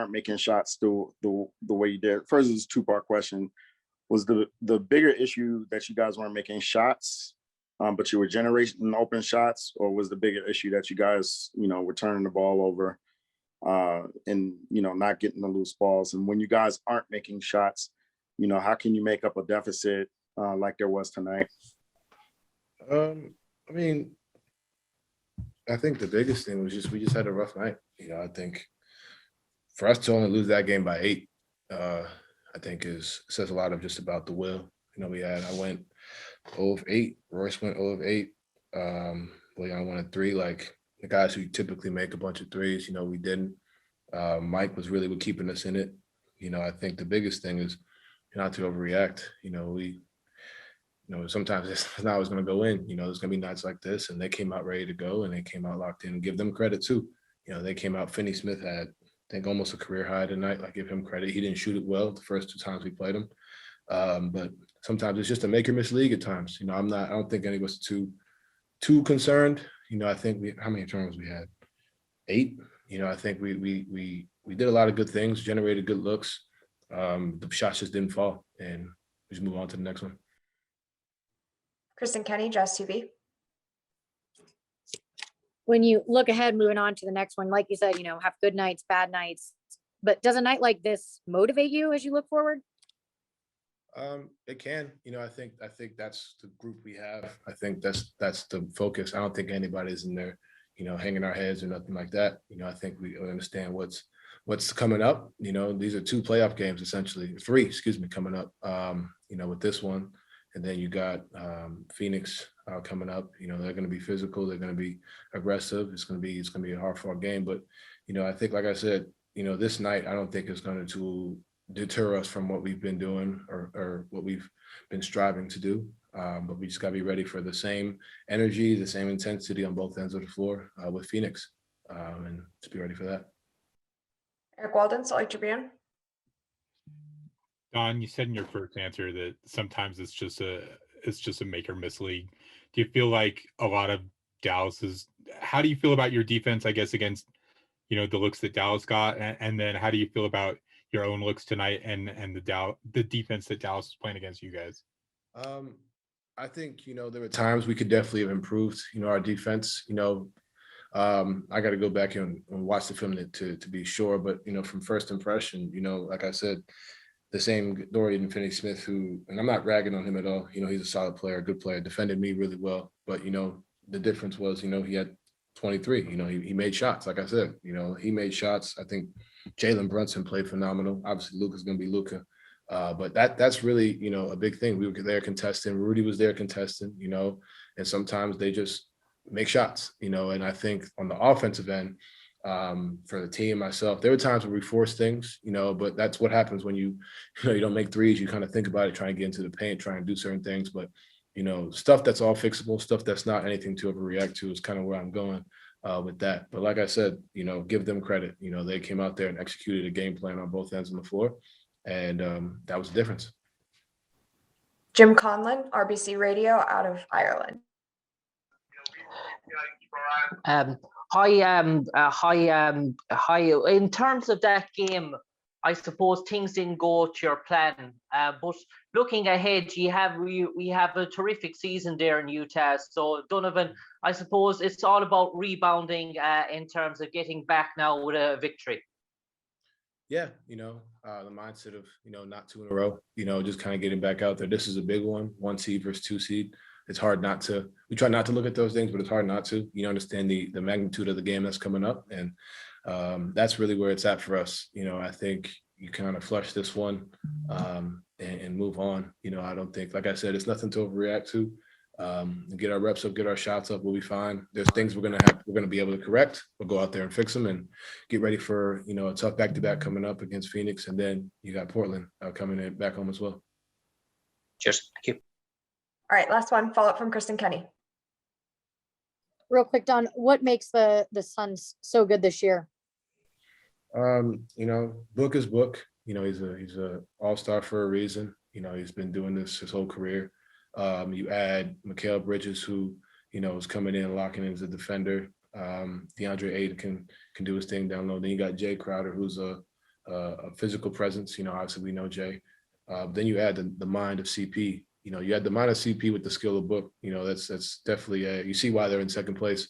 aren't making shots the way you did? First, it's a two-part question. Was the bigger issue that you guys weren't making shots, but you were generating open shots, or was the bigger issue that you guys, were turning the ball over and not getting the loose balls? And when you guys aren't making shots, how can you make up a deficit like there was tonight? I mean, I think the biggest thing was we just had a rough night. I think for us to only lose that game by 8, I think says a lot of just about the will. I went 0 of 8, Royce went 0 of 8, Leon went 3. Like the guys who typically make a bunch of threes, we didn't. Mike was really keeping us in it. I think the biggest thing is not to overreact. Sometimes it's not always going to go in. There's going to be nights like this, and they came out ready to go, and they came out locked in. And give them credit too. They came out. Finney-Smith had, I think, almost a career high tonight. Like, give him credit. He didn't shoot it well the first 2 times we played him, but sometimes it's just a make or miss league at times. I don't think any of us are too concerned. I think how many turnovers we had? 8. I think we did a lot of good things, generated good looks. The shots just didn't fall, and we just move on to the next one. Kristen Kenny, Jazz TV. When you look ahead, moving on to the next one, like you said, have good nights, bad nights, but does a night like this motivate you as you look forward? It can. I think that's the group we have. I think that's the focus. I don't think anybody's in there, hanging our heads or nothing like that. I think we understand what's coming up. These are 2 playoff games, essentially 3, coming up. With this one. And then you got Phoenix coming up. They're going to be physical. They're going to be aggressive. It's going to be a hard-fought game. But I think, like I said, this night I don't think it's going to deter us from what we've been doing or what we've been striving to do. But we just got to be ready for the same energy, the same intensity on both ends of the floor with Phoenix, and just be ready for that. Eric Walden, Salt Lake Tribune. Don, you said in your first answer that sometimes it's just a make or miss league. Do you feel like a lot of Dallas's? How do you feel about your defense, I guess, against the looks that Dallas got, and then how do you feel about your own looks tonight and the defense that Dallas is playing against you guys? I think there were times we could definitely have improved. Our defense. I got to go back and watch the film to be sure, but from first impression, like I said. The same Dorian Finney-Smith, who, and I'm not ragging on him at all. He's a solid player, good player, defended me really well. But, the difference was, he had 23. He made shots. Like I said, he made shots. I think Jalen Brunson played phenomenal. Obviously, Luka's going to be Luka. But that's really, a big thing. We were there contesting. Rudy was there contesting, and sometimes they just make shots, and I think on the offensive end, for the team, myself, there were times where we forced things, but that's what happens when you don't make threes. You kind of think about it, try and get into the paint, try and do certain things. But, stuff that's all fixable, stuff that's not anything to overreact to is kind of where I'm going with that. But like I said, give them credit. They came out there and executed a game plan on both ends of the floor. And that was the difference. Jim Conlon, RBC Radio out of Ireland. Hi. In terms of that game, I suppose things didn't go to your plan. But looking ahead, we have a terrific season there in Utah. So Donovan, I suppose it's all about rebounding in terms of getting back now with a victory. Yeah, the mindset of not 2 in a row. Just kind of getting back out there. This is a big one. 1 seed versus 2 seed. It's hard not to. We try not to look at those things, but it's hard not to. Understand the magnitude of the game that's coming up, and that's really where it's at for us. I think you kind of flush this one and move on. I don't think, like I said, it's nothing to overreact to. Get our reps up, get our shots up, we'll be fine. There's things we're gonna be able to correct. We'll go out there and fix them and get ready for a tough back-to-back coming up against Phoenix, and then you got Portland coming in back home as well. Cheers. Thank you. All right, last one, follow up from Kristen Kenny. Real quick, Don, what makes the Suns so good this year? Book is Book. He's a all-star for a reason. He's been doing this his whole career. You add Mikal Bridges, who, is coming in, locking in as a defender. DeAndre Ayton can do his thing down low. Then you got Jay Crowder, who's a a physical presence. Obviously we know Jay. Then you add the mind of CP. You add the mind of CP with the skill of Book. That's definitely you see why they're in second place.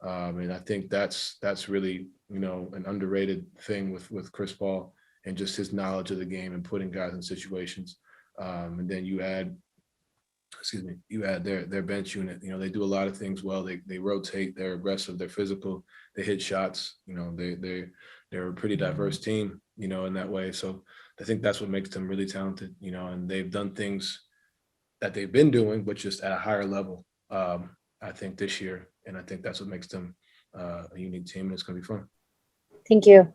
And I think that's really an underrated thing with Chris Paul and just his knowledge of the game and putting guys in situations. And then you add their bench unit. They do a lot of things well. They rotate, they're aggressive, they're physical, they hit shots. They're a pretty diverse team, in that way. So I think that's what makes them really talented, and they've done things that they've been doing, but just at a higher level, I think this year. And I think that's what makes them a unique team, and it's going to be fun. Thank you.